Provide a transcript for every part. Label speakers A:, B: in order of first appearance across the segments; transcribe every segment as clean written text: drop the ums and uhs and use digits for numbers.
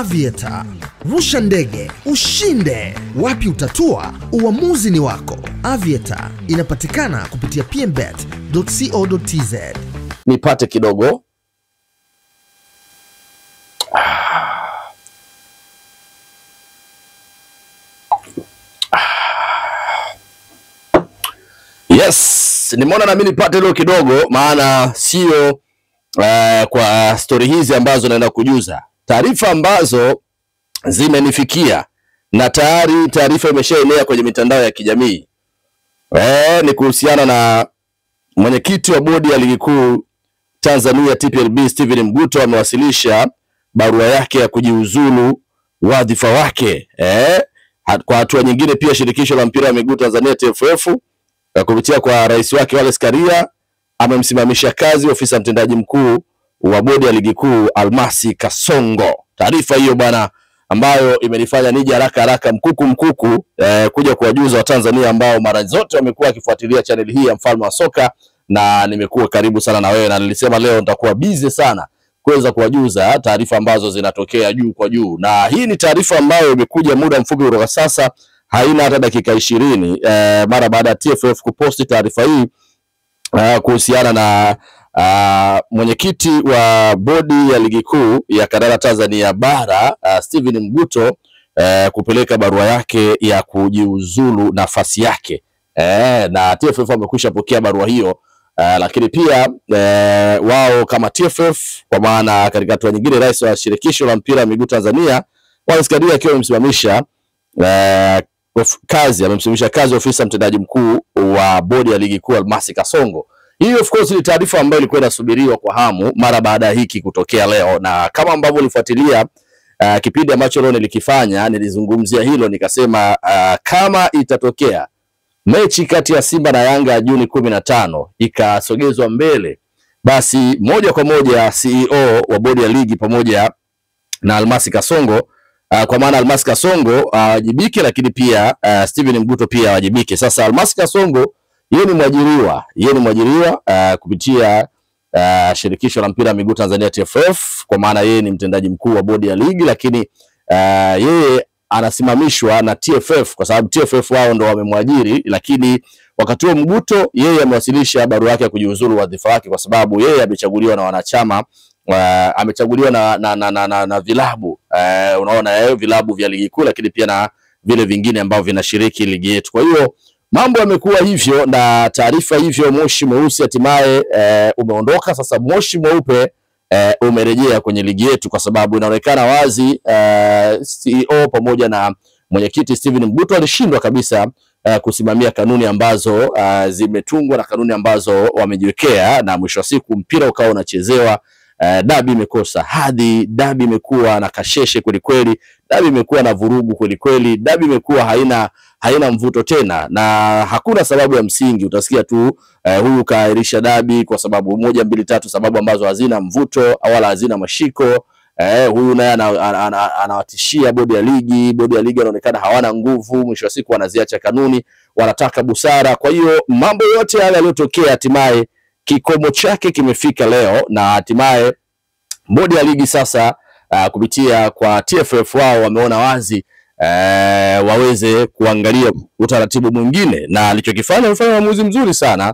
A: Aviator. Rusha ndege, ushinde. Wapi utatua? Uamuzi ni wako. Aviator inapatikana kupitia pmbet.co.tz.
B: Nipate kidogo. Yes, nimeona na mimi nipate leo kidogo, maana sio kwa story hizi ambazo naenda kujuza. Taarifa ambazo zimenifikia na tayari taarifa imeshaenea kwenye mitandao ya kijamii. Ni kuhusiana na mwenyekiti wa bodi ya ligi kuu Tanzania TPLB Steven Mguto amewasilisha barua yake ya kujiuzulu wadhifa wake. Kwa hatua nyingine pia shirikisho la mpira wa miguu Tanzania TFF kupitia kwa rais wake Wallace Karia amemsimamisha kazi ofisa mtendaji mkuu wa bodi ya ligi kuu Almasi Kasongo. Taarifa hiyo bwana ambayo imenifanya nije haraka mkuku kuja kuwajuza wa Tanzania ambao mara zote wamekuwa wakifuatilia channel hii ya Mfalme wa Soka, na nimekuwa karibu sana na wewe, na nilisema leo nitakuwa busy sana kuweza kuwajuza taarifa ambazo zinatokea juu kwa juu. Na hii ni taarifa ambayo imekuja muda mfupi kutoka sasa, haina hata dakika 20 mara baada ya TFF kuposti taarifa hii kuhusiana na mwenyekiti wa bodi ya ligi kuu ya kandanda Tanzania bara Steven Mguto kupeleka barua yake ya kujiuzulu nafasi yake. Na TFF wamekwisha pokea barua hiyo, lakini pia wao kama TFF, kwa maana katika hatua nyingine rais wa shirikisho la mpira wa miguu Tanzania Wallace Karia akiwa amemsimamisha kazi ofisa mtendaji mkuu wa bodi ya ligi kuu Almasi Kasongo. Hii of course ni taarifa ambayo ilikuwa inasubiriwa kwa hamu mara baada ya hiki kutokea leo, na kama ambavyo nilifuatilia kipindi ambacho leo nilikifanya, nilizungumzia hilo nikasema kama itatokea mechi kati ya Simba na Yanga Juni 15 ikasogezwa mbele, basi moja kwa moja CEO wa bodi ya ligi pamoja na Almasi Kasongo, kwa maana Almasi Kasongo awajibike, lakini pia Steven Mguto pia awajibike. Sasa Almasi Kasongo yeye ni mwajiriwa kupitia shirikisho la mpira wa miguu Tanzania TFF, kwa maana yeye ni mtendaji mkuu wa bodi ya ligi, lakini yeye anasimamishwa na TFF kwa sababu TFF wao ndo wamemwajiri. Lakini wakati huo Mguto yeye amewasilisha barua yake ya kujiuzulu wadhifa wake kwa sababu yeye amechaguliwa na wanachama, amechaguliwa na vilabu, unaona vilabu vya ligi kuu, lakini pia na vile vingine ambao vinashiriki ligi yetu. Kwa hiyo mambo yamekuwa hivyo, na taarifa hivyo moshi mweusi hatimaye umeondoka. Sasa moshi mweupe umerejea kwenye ligi yetu, kwa sababu inaonekana wazi CEO pamoja na mwenyekiti Steven Mguto alishindwa kabisa kusimamia kanuni ambazo zimetungwa na kanuni ambazo wamejiwekea, na mwisho wa siku mpira ukawa unachezewa. Dabi imekosa hadhi, dabi imekuwa na kasheshe kweli kweli, dabi imekuwa na vurugu kweli kweli, dabi imekuwa haina mvuto tena, na hakuna sababu ya msingi. Utasikia tu huyu kaahirisha dabi kwa sababu 1 2 3, sababu ambazo hazina mvuto wala hazina mashiko. Huyu naye anawatishia bodi ya ligi anaonekana hawana nguvu, mwisho wa siku wanaziacha kanuni, wanataka busara. Kwa hiyo mambo yote yale yaliyotokea hatimaye kikomo chake kimefika leo, na hatimaye bodi ya ligi sasa kupitia kwa TFF wao wameona wazi waweze kuangalia utaratibu mwingine, na alichokifanya amefanya maamuzi mzuri sana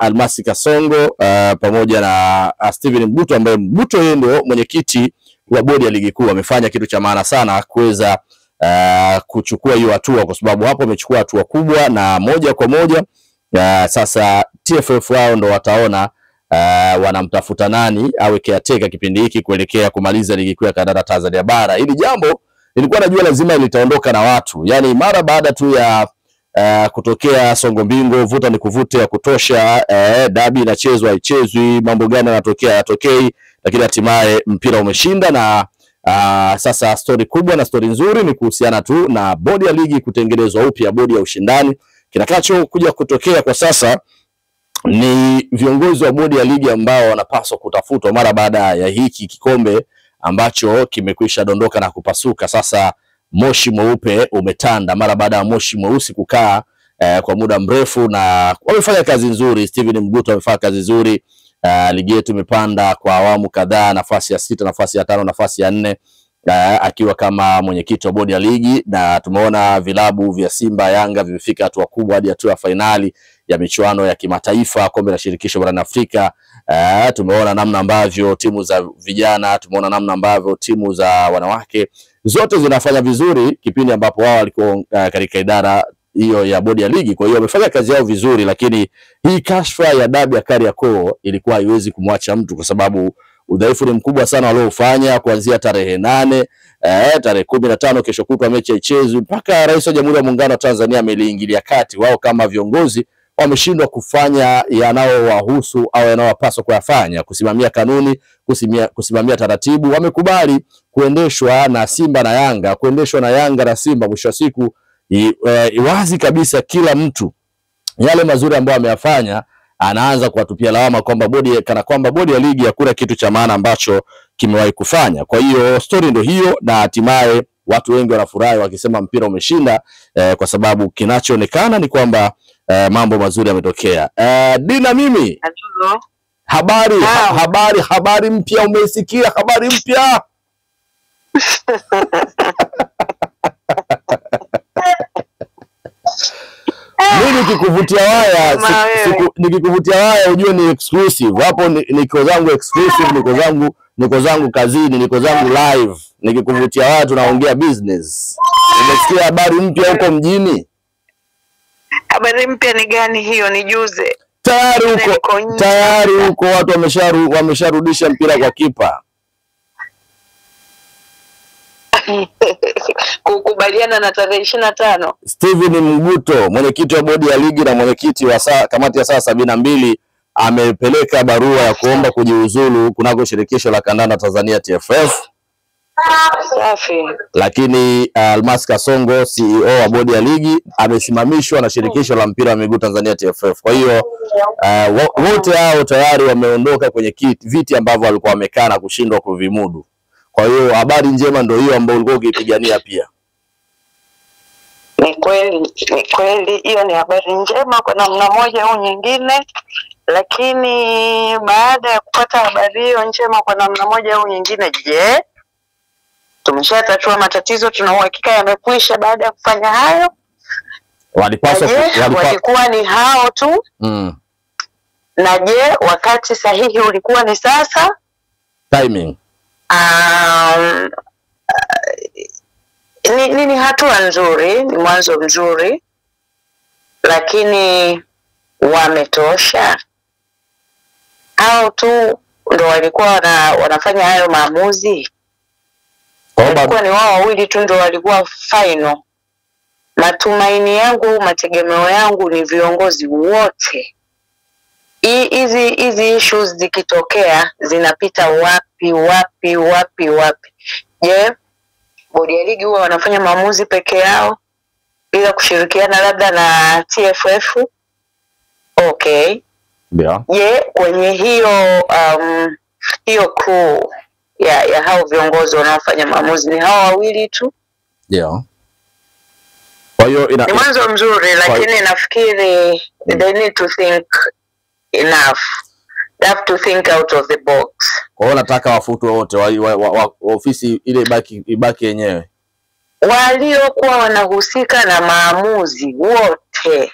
B: Almasi Kasongo pamoja na Steven Mguto, ambaye Mguto yeye ndio mwenyekiti wa bodi ya ligi kuu. Amefanya kitu cha maana sana kuweza kuchukua hiyo hatua, kwa sababu hapo amechukua hatua kubwa, na moja kwa moja sasa TFF wao ndo wataona wanamtafuta nani awe caretaker kipindi hiki kuelekea kumaliza ligi kuu ya kandanda Tanzania bara. Hili jambo nilikuwa najua lazima litaondoka na watu, yani mara baada tu ya kutokea songo mbingo, vuta ni kuvute ya kutosha, dabi inachezwa haichezwi, mambo gani yanatokea yatokei, lakini hatimaye mpira umeshinda. Na sasa story kubwa na story nzuri ni kuhusiana tu na bodi ya ligi kutengenezwa upya, bodi ya ushindani. Kinakacho kuja kutokea kwa sasa ni viongozi wa bodi ya ligi ambao wanapaswa kutafutwa mara baada ya hiki kikombe ambacho kimekwisha dondoka na kupasuka. Sasa moshi mweupe umetanda mara baada ya moshi mweusi kukaa kwa muda mrefu, na wamefanya kazi nzuri. Steven Mguto amefanya kazi nzuri. Ligi yetu imepanda kwa awamu kadhaa, nafasi ya 6, nafasi ya 5, nafasi ya 4. akiwa kama mwenyekiti wa bodi ya ligi, na tumeona vilabu vya Simba, Yanga vimefika hatua kubwa hadi hatua ya fainali ya michuano ya kimataifa kombe la shirikisho barani Afrika. Tumeona namna ambavyo timu za vijana, tumeona namna ambavyo timu za wanawake zote zinafanya vizuri kipindi ambapo wao walikuwa katika idara hiyo ya bodi ya ligi. Kwa hiyo wamefanya kazi yao vizuri, lakini hii kashfa ya dabi ya Kariakoo ilikuwa haiwezi kumwacha mtu, kwa sababu udhaifu ni mkubwa sana waliofanya kuanzia tarehe 8, tarehe 15 kesho kutwa mechi ichezwe, mpaka Rais wa Jamhuri ya Muungano wa Tanzania ameliingilia kati. Wao kama viongozi wameshindwa kufanya yanayowahusu au yanayowapaswa kuyafanya, kusimamia kanuni, kusimamia taratibu. Wamekubali kuendeshwa na Simba na Yanga, kuendeshwa na Yanga na Simba. Mwisho wa siku wazi kabisa kila mtu yale mazuri ambayo ameyafanya anaanza kuwatupia lawama kwamba bodi ya ligi hakuna kitu cha maana ambacho kimewahi kufanya. Kwa hiyo story ndio hiyo, na hatimaye watu wengi wanafurahi wakisema mpira umeshinda, kwa sababu kinachoonekana ni kwamba mambo mazuri yametokea. Dina, mimi habari mpya, umesikia habari mpya? Mimi nikikuvutia waya ujue ni exclusive. Hapo niko zangu exclusive, niko zangu kazini, niko zangu live. Nikikuvutia waya tunaongea business. Umesikia habari mpya huko mjini?
C: Habari mpya ni gani hiyo? Nijuze.
B: Tayari huko watu wamesharudisha mpira kwa kipa.
C: Kukubaliana na tarehe 25.
B: Steven Mguto, mwenyekiti wa bodi ya ligi na mwenyekiti wa kamati ya saa 72, amepeleka barua ya kuomba kujiuzulu kunako shirikisho la kandanda Tanzania TFF.
C: Safi.
B: Lakini Almas Kasongo, CEO wa bodi ya ligi, amesimamishwa na shirikisho la mpira wa miguu Tanzania TFF. Kwa hiyo wote hao tayari wameondoka kwenye viti ambavyo walikuwa wamekaa na kushindwa kuvimudu. Kwa hiyo habari njema ndio hiyo ambayo ulikuwa ukipigania pia.
C: Ni kweli hiyo ni habari njema kwa namna moja au nyingine, lakini baada ya kupata habari hiyo njema kwa namna moja au nyingine, je, tumeshatatua matatizo? Tuna uhakika yamekwisha baada ya kufanya hayo? Walikuwa ni hao tu? Na je, wakati sahihi ulikuwa ni sasa?
B: Timing.
C: Ni hatua nzuri, ni mwanzo mzuri, lakini wametosha au tu ndo walikuwa wanafanya hayo maamuzi? Walikuwa ni wao wawili tu ndo walikuwa final. Matumaini yangu, mategemeo yangu ni viongozi wote, hizi issues zikitokea zinapita wapi? Je, bodi ya ligi huwa wanafanya maamuzi peke yao bila kushirikiana labda na TFF? Okay.
B: Yeah.
C: Je, kwenye hiyo crew ya hao viongozi wanaofanya maamuzi ni hao wawili tu?
B: Yeah. Kwa hiyo
C: ni mwanzo mzuri, lakini nafikiri they need to think enough. They have to think out of the box.
B: Kwa hiyo nataka wafutwe wote wa ofisi ile ibaki yenyewe,
C: waliokuwa wanahusika na maamuzi wote.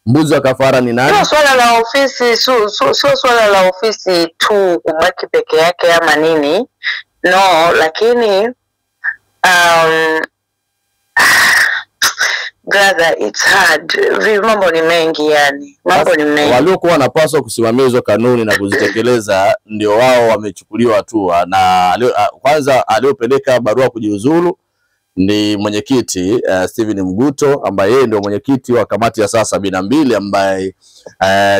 B: Mbuzi wa kafara ni nani?
C: Sio swala la ofisi, sio swala la ofisi tu kubaki peke yake ama nini. No, lakini brother, it's hard. Mambo ni mengi yani. Mambo ni mengi.
B: Waliokuwa wanapaswa kusimamia hizo kanuni na kuzitekeleza ndio wao wamechukuliwa hatua, na kwanza aliopeleka barua kujiuzulu ni mwenyekiti Steven Mguto, ambaye yeye ndio mwenyekiti wa kamati ya saa 72, ambaye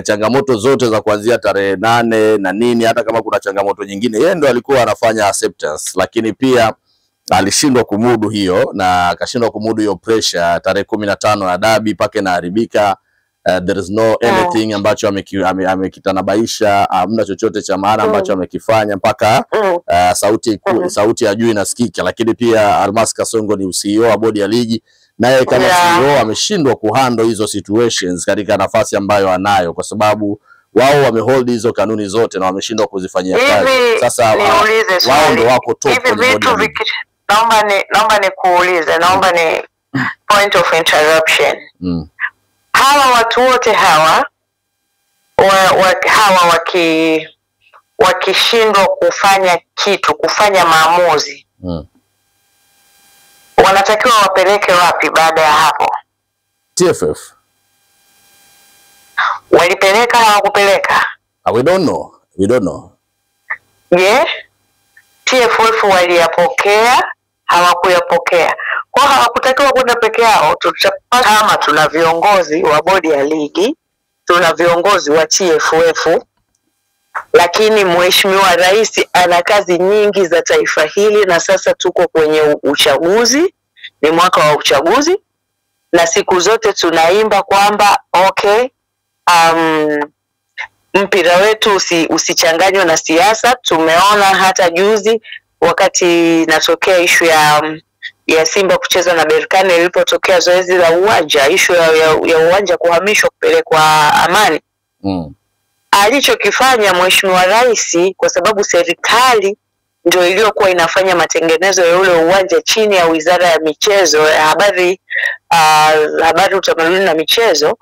B: changamoto zote za kuanzia tarehe 8 na nini, hata kama kuna changamoto nyingine, yeye ndio alikuwa anafanya acceptance, lakini pia alishindwa kumudu hiyo, na akashindwa kumudu hiyo pressure. Tarehe 15 ya dabi pake na haribika, there is no anything ambacho amekitanabaisha, hamna chochote cha maana ambacho amekifanya, mpaka sauti ya juu inasikika. Lakini pia Almas Kasongo ni CEO wa bodi ya ligi, naye kama CEO ameshindwa kuhandle hizo situations katika nafasi ambayo anayo, kwa sababu wao wamehold hizo kanuni zote na wameshindwa kuzifanyia kazi. Sasa wao ndio wako top kwenye bodi ya ligi.
C: naomba nikuulize, naomba ni point of interruption. Hawa watu wote hawa wakishindwa kufanya maamuzi, wanatakiwa wapeleke wapi baada ya hapo?
B: TFF.
C: Walipeleka, hawakupeleka?
B: We don't know.
C: Yeah. TFF waliyapokea, hawakuyapokea. Kwa hawakutakiwa kwenda peke yao. Kama tuna viongozi wa bodi ya ligi, tuna viongozi wa TFF, lakini Mheshimiwa Rais ana kazi nyingi za taifa hili, na sasa tuko kwenye uchaguzi, ni mwaka wa uchaguzi, na siku zote tunaimba kwamba okay, mpira wetu usichanganywe na siasa. Tumeona hata juzi wakati natokea issue ya Simba kucheza na Berkane, ilipotokea zoezi la uwanja, issue ya uwanja kuhamishwa kupelekwa Amani. Alichokifanya Mheshimiwa Rais, kwa sababu serikali ndio iliyokuwa inafanya matengenezo ya ule uwanja chini ya Wizara ya Michezo, habari, utamaduni na michezo,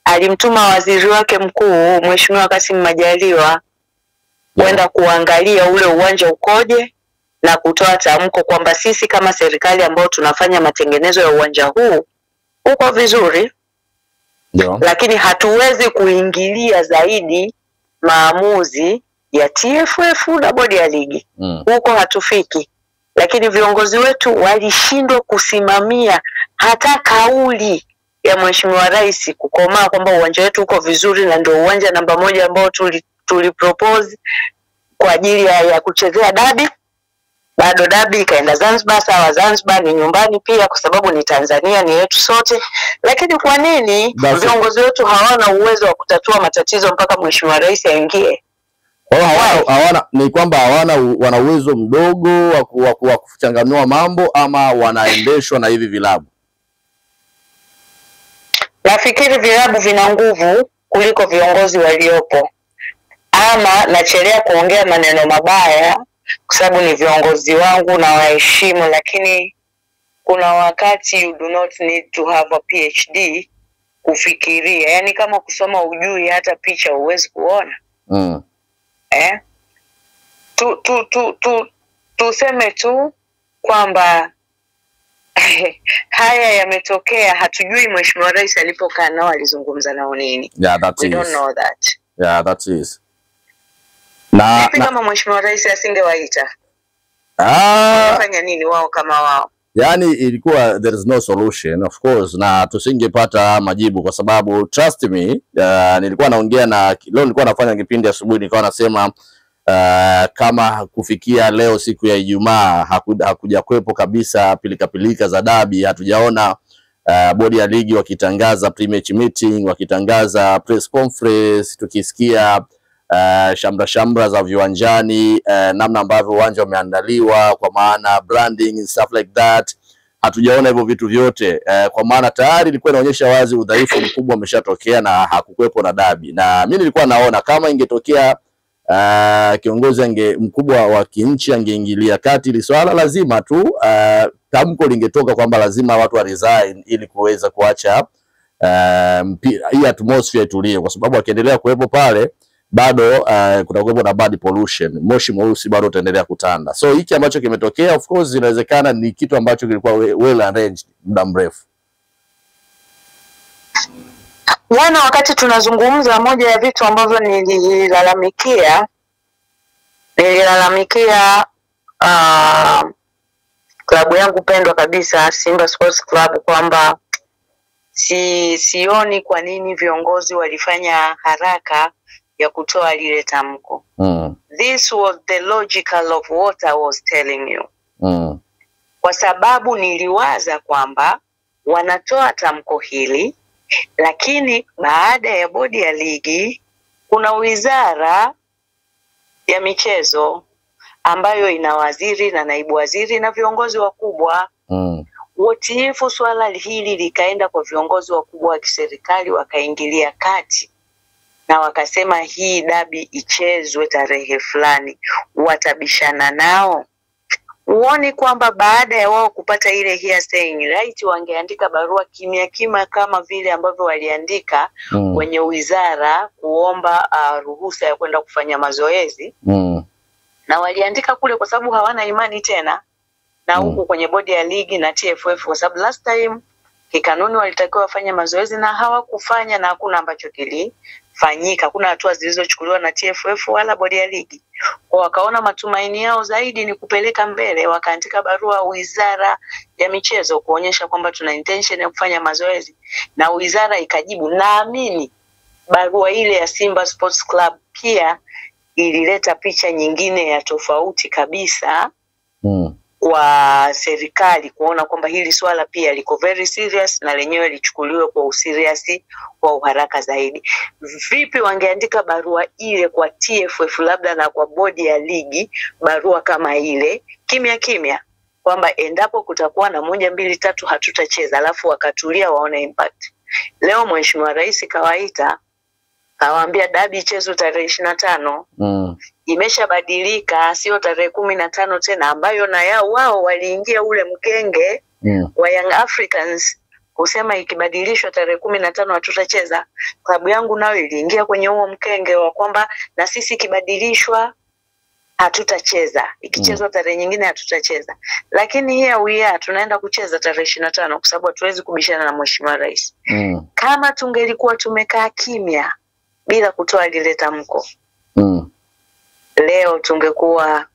C: alimtuma waziri wake mkuu Mheshimiwa Kassim Majaliwa kwenda kuangalia ule uwanja ukoje na kutoa tamko kwamba sisi kama serikali ambao tunafanya matengenezo ya uwanja huu uko vizuri. Lakini hatuwezi kuingilia zaidi maamuzi ya TFF na bodi ya ligi. Huko hatufiki. Lakini viongozi wetu walishindwa kusimamia hata kauli ya Mheshimiwa Rais kukomaa kwamba uwanja wetu uko vizuri na ndio uwanja namba 1 ambao tulipropose kwa ajili ya kuchezea dabi. Bado dabi ikaenda Zanzibar, sawa, Zanzibar ni nyumbani pia kwa sababu ni Tanzania, ni yetu sote. Lakini kwa nini viongozi wetu hawana uwezo wa kutatua matatizo mpaka Mheshimiwa Rais aingie?
B: Hawana, ni kwamba wana uwezo mdogo wa kuchanganua mambo, ama wanaendeshwa na hivi vilabu?
C: Nafikiri vilabu vina nguvu kuliko viongozi waliopo. Ama nachelea kuongea maneno mabaya kwa sababu ni viongozi wangu na waheshimu, lakini kuna wakati you do not need to have a PhD kufikiria. Yani kama kusoma ujui hata picha huwezi kuona. Tuseme tu kwamba haya yametokea, hatujui Mheshimiwa Rais alipokaa nao alizungumza nao nini. We don't know that.
B: That is.
C: Kama Mheshimiwa Rais asingewaita, fanya nini wao kama wao?
B: Yani ilikuwa there is no solution of course, na tusingepata majibu kwa sababu trust me, nilikuwa naongea leo nilikuwa nafanya kipindi asubuhi, nilikuwa nasema kama kufikia leo siku ya Ijumaa hakuja kuwepo kabisa pilika za dabi. Hatujaona bodi ya ligi wakitangaza pre-match meeting, wakitangaza press conference, tukisikia shamra za viwanjani, namna ambavyo uwanja umeandaliwa kwa maana branding stuff like that. Hatujaona hivyo vitu vyote, kwa maana tayari ilikuwa inaonyesha wazi udhaifu mkubwa umeshatokea na hakukuwepo na dabi. Na mimi nilikuwa naona kama ingetokea kiongozi mkubwa wa kinchi angeingilia kati ili swala, lazima tu tamko lingetoka kwamba lazima watu wa resign ili kuweza kuacha hii atmosphere itulie, kwa sababu akiendelea kuwepo pale bado kutakuwepo na bad pollution, moshi mweusi bado utaendelea kutanda. So hiki ambacho kimetokea of course inawezekana ni kitu ambacho kilikuwa well arranged muda mrefu.
C: Wakati tunazungumza, moja ya vitu ambavyo nililalamikia klabu yangu pendwa kabisa Simba Sports Club kwamba sioni kwa nini viongozi walifanya haraka ya kutoa lile tamko. This was the logical of what I was telling you. Kwa sababu niliwaza kwamba wanatoa tamko hili, lakini baada ya bodi ya ligi kuna wizara ya michezo ambayo ina waziri na naibu waziri na viongozi wakubwa. Watifu swala hili likaenda kwa viongozi wakubwa wa kiserikali, wakaingilia kati na wakasema hii dabi ichezwe tarehe fulani. Watabishana nao. uone kwamba baada ya wao kupata ile hearsay right wangeandika barua kimya kimya kama vile ambavyo waliandika kwenye wizara kuomba ruhusa ya kwenda kufanya mazoezi. Na waliandika kule kwa sababu hawana imani tena na huko kwenye bodi ya ligi na TFF, kwa sababu last time kikanuni walitakiwa wafanye mazoezi na hawakufanya, na hakuna ambacho kilifanyika. Kuna hatua zilizochukuliwa na TFF wala bodi ya ligi. Kwa wakaona matumaini yao zaidi ni kupeleka mbele, wakaandika barua wizara ya michezo kuonyesha kwamba tuna intention ya kufanya mazoezi, na wizara ikajibu. Naamini barua ile ya Simba Sports Club pia ilileta picha nyingine ya tofauti kabisa kwa serikali kuona kwamba hili swala pia liko very serious na lenyewe lichukuliwe kwa userious kwa uharaka zaidi. Vipi wangeandika barua ile kwa TFF labda na kwa bodi ya ligi, barua kama ile kimya kimya kwamba endapo kutakuwa na 1 2 3 hatutacheza, alafu wakatulia waone impact. Leo Mheshimiwa Rais kawaita kawaambia dabi ichezwe tarehe 25. Imeshabadilika, sio tarehe 15 tena, ambayo na yao wao waliingia ule mkenge wa Young Africans kusema ikibadilishwa tarehe 15 hatutacheza. Klabu yangu nayo iliingia kwenye huo mkenge wa kwamba na sisi ikibadilishwa hatutacheza, ikichezwa tarehe nyingine hatutacheza. Lakini here tunaenda kucheza tarehe 25 kwa sababu hatuwezi kubishana na Mheshimiwa Rais. Kama tungelikuwa tumekaa kimya bila kutoa lile tamko, leo tungekuwa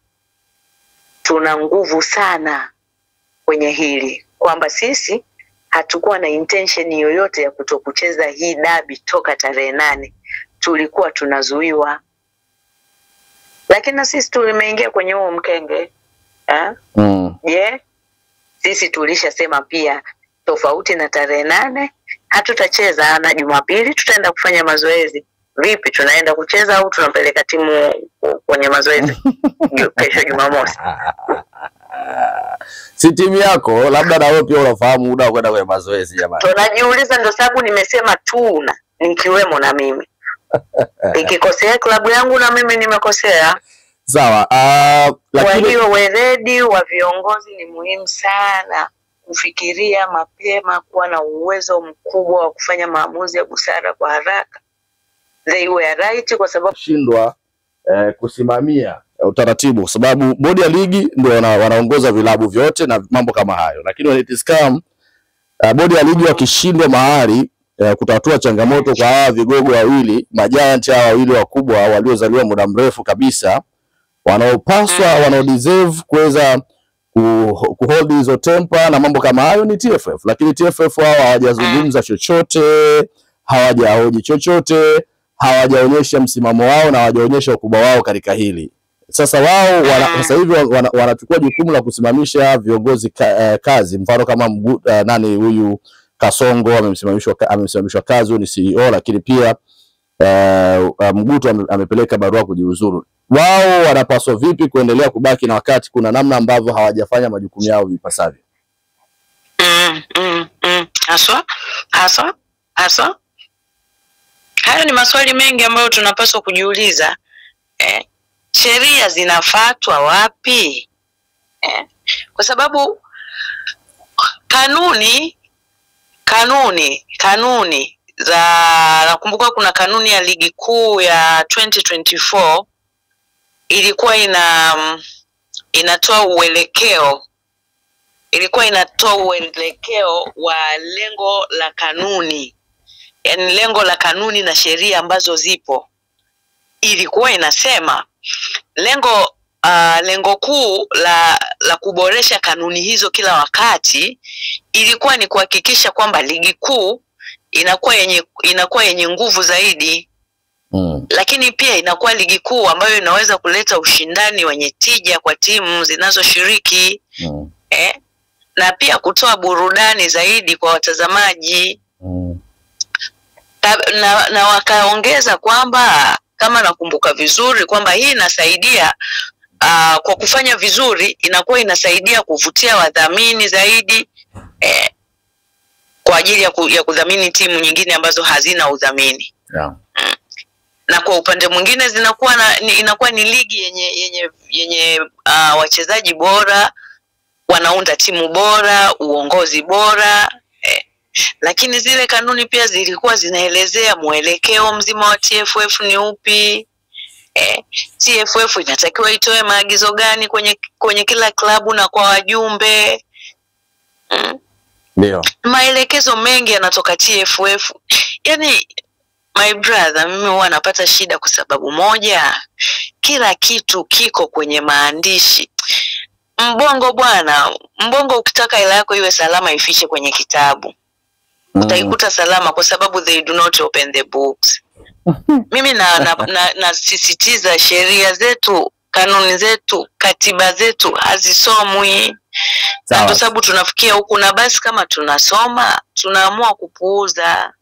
C: tuna nguvu sana kwenye hili, kwamba sisi hatukuwa na intention yoyote ya kutokucheza hii dabi toka tarehe 8. Tulikuwa tunazuiwa, lakini sisi tulimeingia kwenye huo mkenge. Sisi tulishasema pia tofauti na tarehe 8 hatutacheza, na Jumapili tutaenda kufanya mazoezi. Vipi, tunaenda kucheza au tunapeleka timu kwenye mazoezi kesho Jumamosi?
B: Si timu yako, labda na wewe pia unafahamu muda wa kwenda kwenye mazoezi jamani.
C: Tunajiuliza, ndio sababu nimesema tuna nikiwemo na mimi. Ikikosea klabu yangu na mimi nimekosea.
B: Sawa.
C: Lakini kwa hiyo weledi wa viongozi ni muhimu sana, kufikiria mapema, kuwa na uwezo mkubwa wa kufanya maamuzi ya busara kwa haraka. They were right kwa sababu
B: shindwa kusimamia utaratibu, kwa sababu bodi ya ligi ndio wanaongoza vilabu vyote na mambo kama hayo. Lakini when it is come bodi ya ligi wakishindwa mahali kutatua changamoto kwa hawa vigogo wawili, majiant hawa wawili wakubwa waliozaliwa muda mrefu kabisa, wanaopaswa wanaodeserve kuweza kuhold hizo temper na mambo kama hayo ni TFF. Lakini TFF wao hawajazungumza chochote, hawajahoji chochote, hawajaonyesha msimamo wao na hawajaonyesha ukubwa wao katika hili. Sasa wao sasa hivi wanachukua jukumu la kusimamisha viongozi kazi. Mfano kama nani huyu Kasongo amesimamishwa kazi, ni CEO, lakini pia Mguto amepeleka barua kujiuzuru. Wao wanapaswa vipi kuendelea kubaki na wakati kuna namna ambavyo hawajafanya majukumu yao vipasavyo?
C: Haswa hayo ni maswali mengi ambayo tunapaswa kujiuliza. Sheria zinafuatwa wapi? Kwa sababu kanuni za, nakumbuka kuna kanuni ya ligi kuu ya 2024 ilikuwa inatoa uelekeo wa lengo la kanuni. Yani lengo la kanuni na sheria ambazo zipo ilikuwa inasema lengo kuu la kuboresha kanuni hizo kila wakati ilikuwa ni kuhakikisha kwamba ligi kuu inakuwa yenye nguvu zaidi. Lakini pia inakuwa ligi kuu ambayo inaweza kuleta ushindani wenye tija kwa timu zinazoshiriki. Na pia kutoa burudani zaidi kwa watazamaji. Na wakaongeza kwamba, kama nakumbuka vizuri, kwamba hii inasaidia kwa kufanya vizuri inakuwa inasaidia kuvutia wadhamini zaidi kwa ajili ya kudhamini timu nyingine ambazo hazina udhamini. Na kwa upande mwingine inakuwa ni ligi yenye wachezaji bora, wanaunda timu bora, uongozi bora. Lakini zile kanuni pia zilikuwa zinaelezea mwelekeo mzima wa TFF ni upi. TFF inatakiwa itoe maagizo gani kwenye kila klabu na kwa wajumbe.
B: Ndio.
C: Maelekezo mengi yanatoka TFF. Yaani my brother, mimi huwa napata shida kwa sababu moja, kila kitu kiko kwenye maandishi. Mbongo bwana, Mbongo ukitaka hela yako iwe salama ifishe kwenye kitabu. Utaikuta salama kwa sababu they do not open the books. Mimi nasisitiza sheria zetu, kanuni zetu, katiba zetu hazisomwi. Kwa sababu tunafikia huku na basi kama tunasoma, tunaamua kupuuza.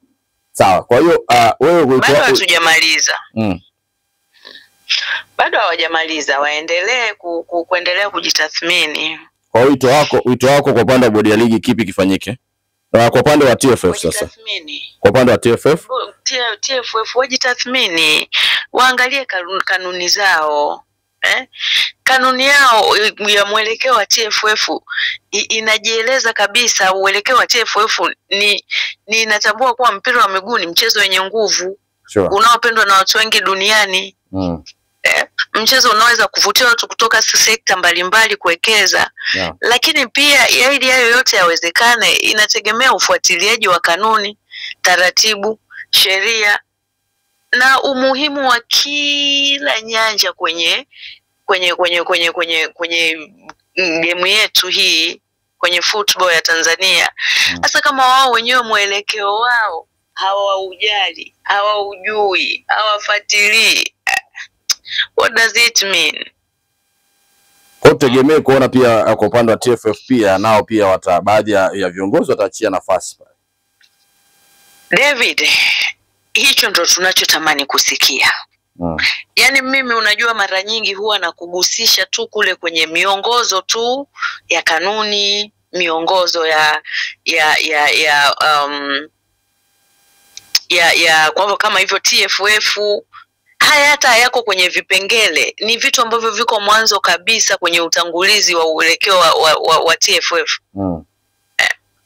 B: Sawa. Kwa hiyo wewe
C: bado hatujamaliza. Bado hawajamaliza, waendelee kuendelea kujitathmini.
B: Kwa wito wako kwa upande wa bodi ya ligi kipi kifanyike? Kwa upande wa TFF sasa. Kwa upande wa TFF?
C: TFF wajitathmini, waangalie kanuni zao. Kanuni yao ya mwelekeo wa TFF inajieleza kabisa. Mwelekeo wa TFF ni inatambua kuwa mpira wa miguu ni mchezo wenye nguvu, unaopendwa na watu wengi duniani. Mchezo unaweza kuvutia watu kutoka sekta mbalimbali kuwekeza. Lakini pia ili hayo yote yawezekane, inategemea ufuatiliaji wa kanuni, taratibu, sheria na umuhimu wa kila nyanja kwenye game yetu hii, kwenye football ya Tanzania. Hasa kama wao wenyewe mwelekeo wao hawaujali, hawaujui, hawafuatilii, what does it mean?
B: Kwa tegemea kuona pia kwa upande wa TFF pia nao pia baadhi ya viongozi wataachia nafasi pale.
C: David, hicho ndo tunachotamani kusikia. Yaani mimi unajua mara nyingi huwa nakugusisha tu kule kwenye miongozo tu ya kanuni, miongozo kwa kama hivyo TFF. Haya hata hayako kwenye vipengele, ni vitu ambavyo viko mwanzo kabisa kwenye utangulizi wa uelekeo wa TFF.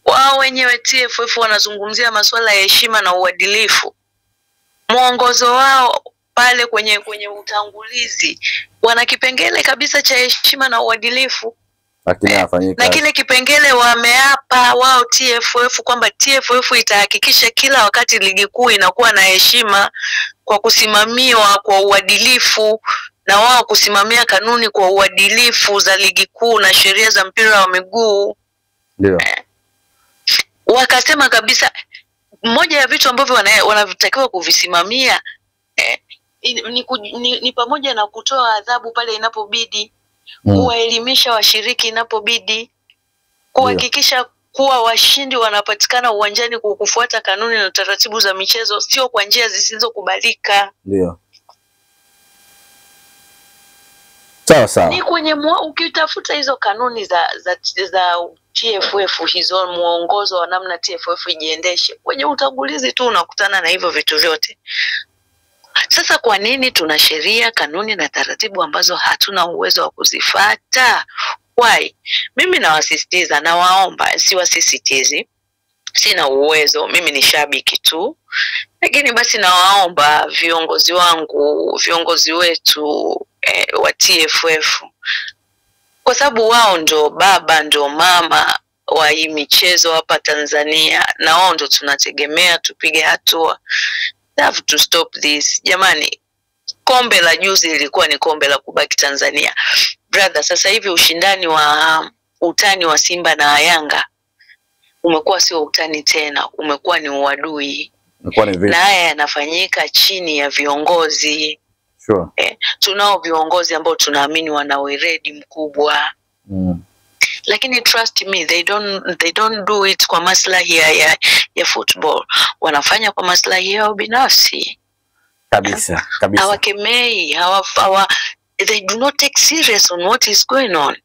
C: Wao wenyewe TFF wanazungumzia masuala ya heshima na uadilifu. Mwongozo wao pale kwenye utangulizi wana kipengele kabisa cha heshima na uadilifu. Na kile kipengele wameapa wao TFF kwamba TFF itahakikisha kila wakati ligi kuu inakuwa na heshima kwa kusimamiwa kwa uadilifu, na wao kusimamia kanuni kwa uadilifu za ligi kuu na sheria za mpira wa miguu.
B: Ndio.
C: Wakasema moja ya vitu ambavyo wanatakiwa kuvisimamia ni pamoja na kutoa adhabu pale inapobidi, kuwaelimisha washiriki inapobidi, kuhakikisha kuwa washindi wanapatikana uwanjani kwa kufuata kanuni na taratibu za michezo, sio kwa njia zisizokubalika.
B: Ndio. Sawa.
C: Ni kwenye ukitafuta hizo kanuni za TFF, hizo muongozo wa namna TFF ijiendeshe, kwenye utangulizi tu unakutana na hivyo vitu vyote. Sasa kwa nini tuna sheria, kanuni na taratibu ambazo hatuna uwezo wa kuzifuata? Why? Mimi nawasisitiza na waomba, siwasisitizi, sina uwezo, mimi ni shabiki tu. Lakini basi nawaomba viongozi wangu, viongozi wetu wa TFF, kwa sababu wao ndo baba ndo mama wa hii michezo hapa Tanzania, na wao ndo tunategemea tupige hatua. They have to stop this. Jamani, kombe la juzi ilikuwa ni kombe la kubaki Tanzania. Brother, sasa hivi ushindani wa utani wa Simba na Yanga umekuwa sio utani tena, umekuwa ni uadui. Na haya yanafanyika chini ya viongozi. Tunao viongozi ambao tunaamini wana weledi mkubwa. Lakini trust me, they don't do it kwa maslahi ya football. Wanafanya kwa maslahi yao binafsi.
B: Kabisa.
C: Hawakemei, they do not take serious on what is going on.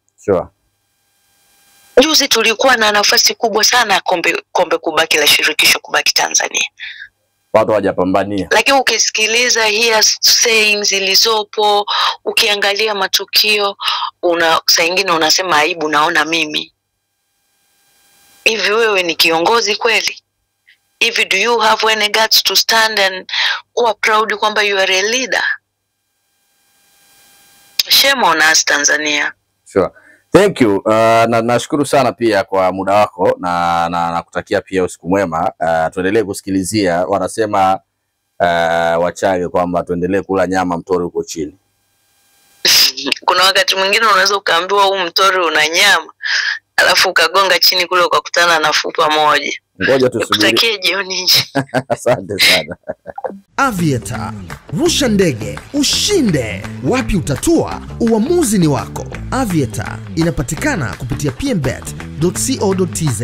C: Juzi tulikuwa na nafasi kubwa sana kombe kubaki la shirikisho kubaki Tanzania.
B: watu hawajapambania.
C: Lakini ukisikiliza here sayings zilizopo, ukiangalia matukio, saa nyingine unasema aibu naona mimi. Hivi wewe ni kiongozi kweli? Hivi do you have any guts to stand and are proud kwamba you are a leader? Shame on us Tanzania.
B: Sure. Thank you. Nashukuru sana pia kwa muda wako na nakutakia pia usiku mwema. Tuendelee kusikilizia, wanasema Wachaga kwamba tuendelee kula nyama mtori uko chini.
C: Kuna wakati mwingine unaweza ukaambiwa huu mtori una nyama, alafu ukagonga chini kule ukakutana na fupa moja.
B: Ngoja tusubiri.
C: Nikutakie jioni njema.
B: Asante sana.
A: Aviator, rusha ndege, ushinde. Wapi utatua? Uamuzi ni wako. Aviator inapatikana kupitia pmbet.co.tz.